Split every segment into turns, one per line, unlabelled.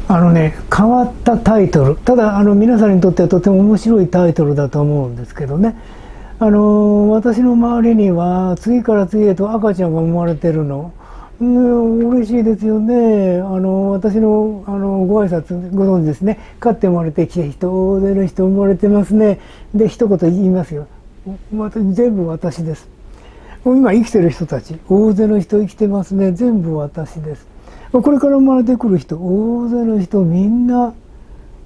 変わったタイトル、ただ皆さんにとってはとても面白いタイトルだと思うんですけどね、私の周りには次から次へと赤ちゃんが生まれてるの、嬉しいですよね。私のご挨拶ご存知ですね。飼って生まれてきた人、大勢の人生まれてますね。で一言言いますよ。全部私です。今生きてる人たち、大勢の人生きてますね。全部私です。これから生まれてくる人、大勢の人みんな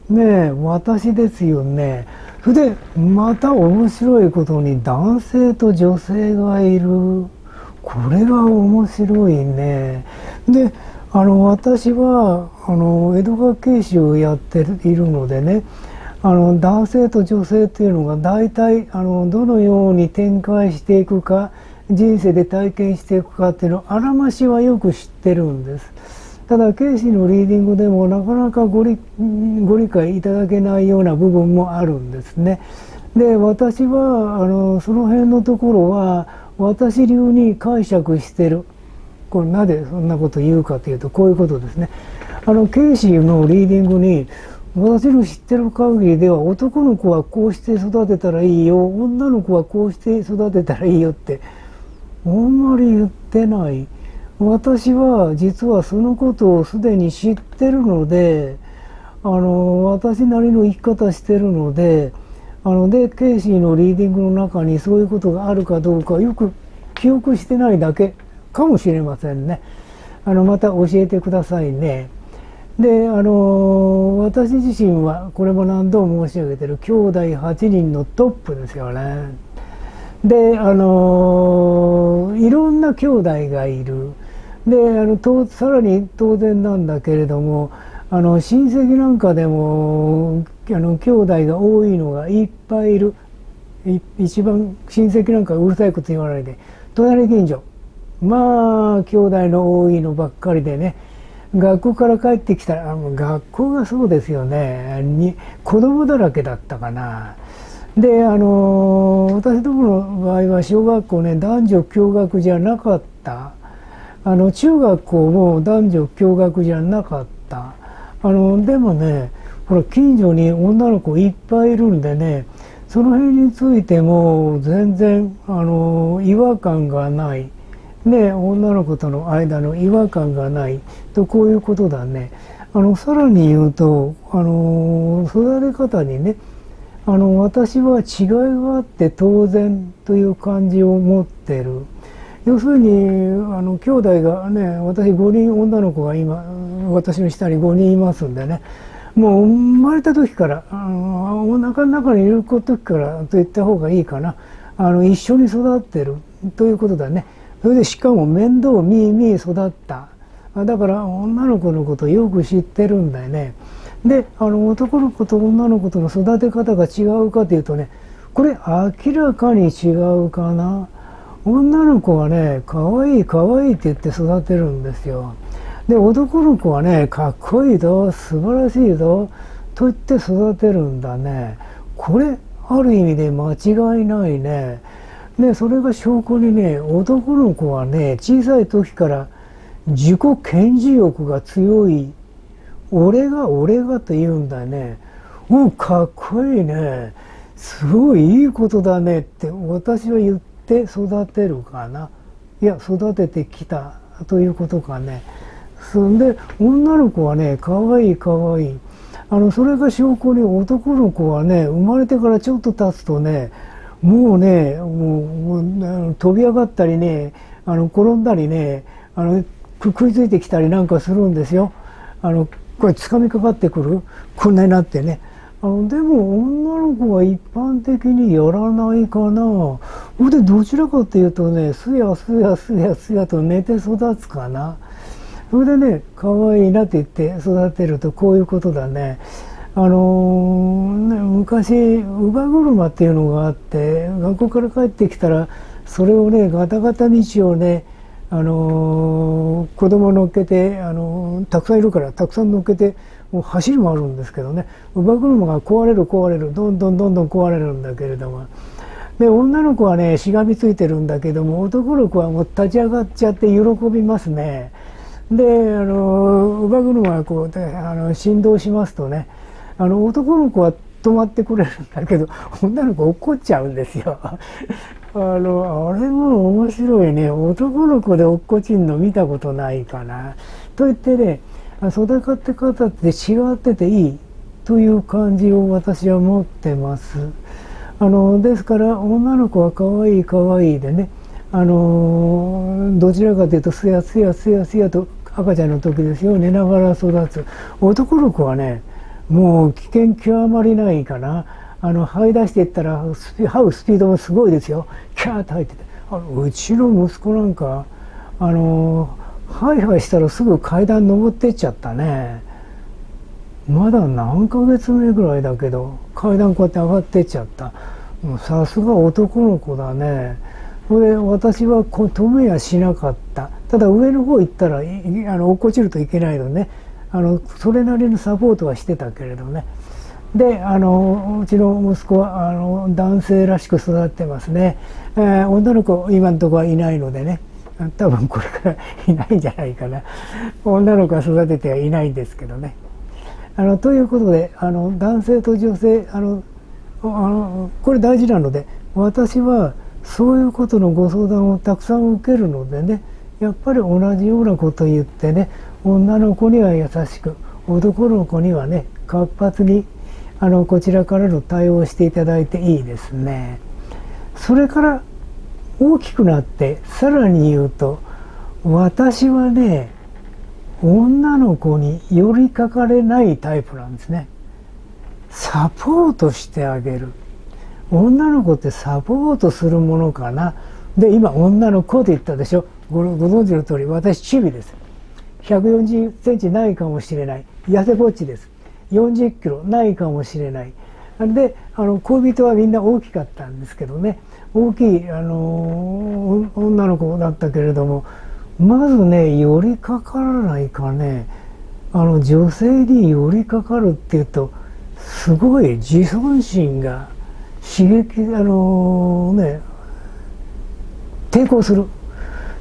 ね私ですよね。それでまた面白いことに男性と女性がいる。これが面白いね。で私は江戸川慶史をやっているのでね、男性と女性っていうのが大体どのように展開していくか、人生で体験していくかっていうのをあらましはよく知ってるんです。ただ慶史のリーディングでもなかなかご理解いただけないような部分もあるんですね。で私はその辺のところは私流に解釈してる。これなぜそんなことを言うかというとこういうことですね。慶史のリーディングに私の知ってる限りでは男の子はこうして育てたらいいよ、女の子はこうして育てたらいいよってあんまり言ってない。私は実はそのことをすでに知ってるので私なりの生き方してるのでケイシーのリーディングの中にそういうことがあるかどうかよく記憶してないだけかもしれませんね。また教えてくださいね。で私自身はこれも何度も申し上げてる兄弟8人のトップですよね。でいろんな兄弟がいる。でさらに当然なんだけれども親戚なんかでも兄弟が多いのがいっぱいいる。一番親戚なんかうるさいこと言わないで隣近所まあ兄弟の多いのばっかりでね、学校から帰ってきたら学校がそうですよね、子供だらけだったかな。で私どもの場合は小学校ね男女共学じゃなかった。中学校も男女共学じゃなかった。でもねほら近所に女の子いっぱいいるんでね、その辺についても全然違和感がない。ね、女の子との間の違和感がないとこういうことだね。さらに言うと育て方にね私は違いがあって当然という感じを持ってる。要するに兄弟がね私5人女の子が今私の下に5人いますんでね、もう生まれた時からお腹の中にいる時からと言った方がいいかな、一緒に育ってるということだね。それでしかも面倒見育った。だから女の子のことをよく知ってるんだよね。で男の子と女の子との育て方が違うかというとね、これ明らかに違うかな。女の子はね可愛い可愛いって言って育てるんですよ。で男の子はねかっこいいぞ素晴らしいぞと言って育てるんだね。これある意味で間違いないね。でそれが証拠にね男の子はね小さい時から自己顕示欲が強い。俺がと言うんだね。かっこいいね、すごいいいことだねって私は言って育てるかな。いや育ててきたということかね。そんで女の子はねかわいいかわいい。それが証拠に男の子はね生まれてからちょっと経つとねもう飛び上がったりね転んだりね食いついてきたりなんかするんですよ。これ掴みかかってくるこんなになってね。でも女の子は一般的にやらないかな。でどちらかというとねすやすやすやすやと寝て育つかな。それでね可愛いなって言って育てるとこういうことだね。昔乳母車っていうのがあって学校から帰ってきたらそれをねガタガタ道をね子供乗っけてたくさんいるからたくさん乗っけてもう走り回るんですけどね、乳母車が壊れるどんどん壊れるんだけれども、で女の子はねしがみついてるんだけども男の子はもう立ち上がっちゃって喜びますね。で乳母車がこうで振動しますとね、男の子は止まってくれるんだけど女の子落っこっちゃうんですよ。あれも面白いね。男の子で落っこちんの見たことないかな。と言ってね、育て方って違ってていいという感じを私は持ってます。ですから女の子は可愛い可愛いでね、どちらかというとすやすやすやすやと赤ちゃんの時ですよ、寝ながら育つ。男の子はね、もう危険極まりないかな。這い出していったら這うスピードもすごいですよ。キャーッと入ってて、うちの息子なんかハイハイしたらすぐ階段登ってっちゃったね。まだ何ヶ月目ぐらいだけど階段こうやって上がってっちゃった。さすが男の子だね。で私は止めやしなかった。ただ上の方行ったら落っこちるといけないのね、それなりのサポートはしてたけれどね。でうちの息子は男性らしく育ってますね。女の子今のところはいないのでね、多分これからいないんじゃないかな。女の子は育ててはいないんですけどね。ということで男性と女性これ大事なので、私はそういうことのご相談をたくさん受けるのでね、やっぱり同じようなことを言ってね、女の子には優しく、男の子にはね活発にこちらからの対応をしていただいていいですね。それから大きくなってさらに言うと、私はね女の子に寄りかかれないタイプなんですね。サポートしてあげる。女の子ってサポートするものかな。で今女の子って言ったでしょ。ご存知の通り私チビです。140センチないかもしれない、痩せぼっちです。40キロないかもしれない。で恋人はみんな大きかったんですけどね、大きい女の子だったけれども、まずね寄りかからないかね。女性に寄りかかるっていうとすごい自尊心が刺激抵抗する、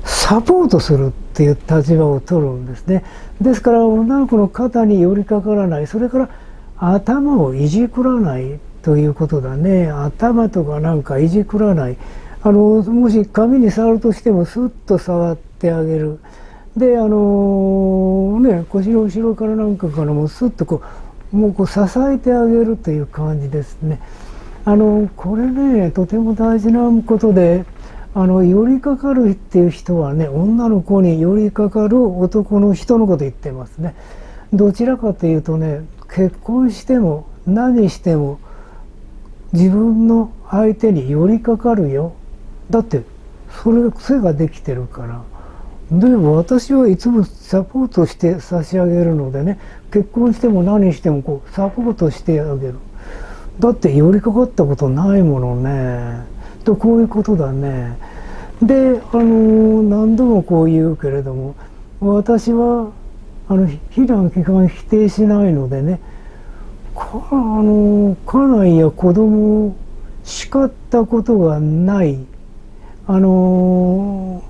サポートするっていう立場を取るんですね。ですから女の子の肩に寄りかからない、それから頭をいじくらないということだね。頭とかなんかいじくらない。もし髪に触るとしてもスッと触ってあげる。で腰の後ろからなんかからもスッともう支えてあげるという感じですね。これねとても大事なことで、寄りかかるっていう人はね、女の子に寄りかかる男の人のこと言ってますね。どちらかというとね、結婚しても何しても自分の相手に寄りかかるよ。だってそれ癖ができてるから。で私はいつもサポートして差し上げるのでね、結婚しても何してもサポートしてあげる。だって寄りかかったことないものね。とこういうことだね。で何度もこう言うけれども、私は非難批判否定しないのでね、家内や子供を叱ったことがない。こ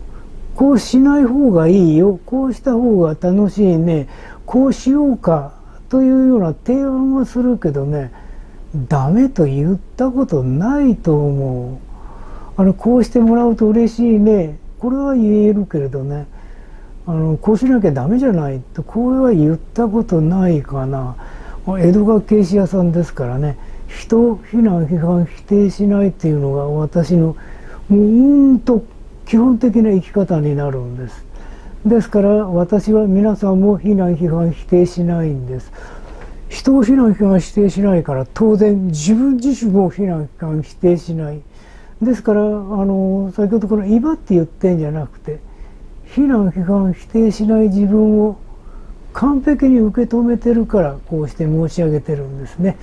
うしない方がいいよ、こうした方が楽しいね、こうしようかというような提案はするけどね、ダメと言ったことないと思う。こうしてもらうと嬉しいね、これは言えるけれどね、こうしなきゃダメじゃないとこれは言ったことないかな。江戸川ケーキ屋さんですからね、人を非難批判否定しないっていうのが私の基本的な生き方になるんです。ですから私は皆さんも非難批判否定しないんです。人を非難批判否定しないから当然自分自身も非難批判否定しない。ですから先ほどこの威張って言ってんじゃなくて、非難批判否定しない自分を完璧に受け止めてるからこうして申し上げてるんですね。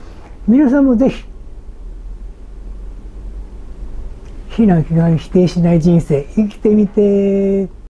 皆さんもぜひ非難批判否定しない人生生きてみて。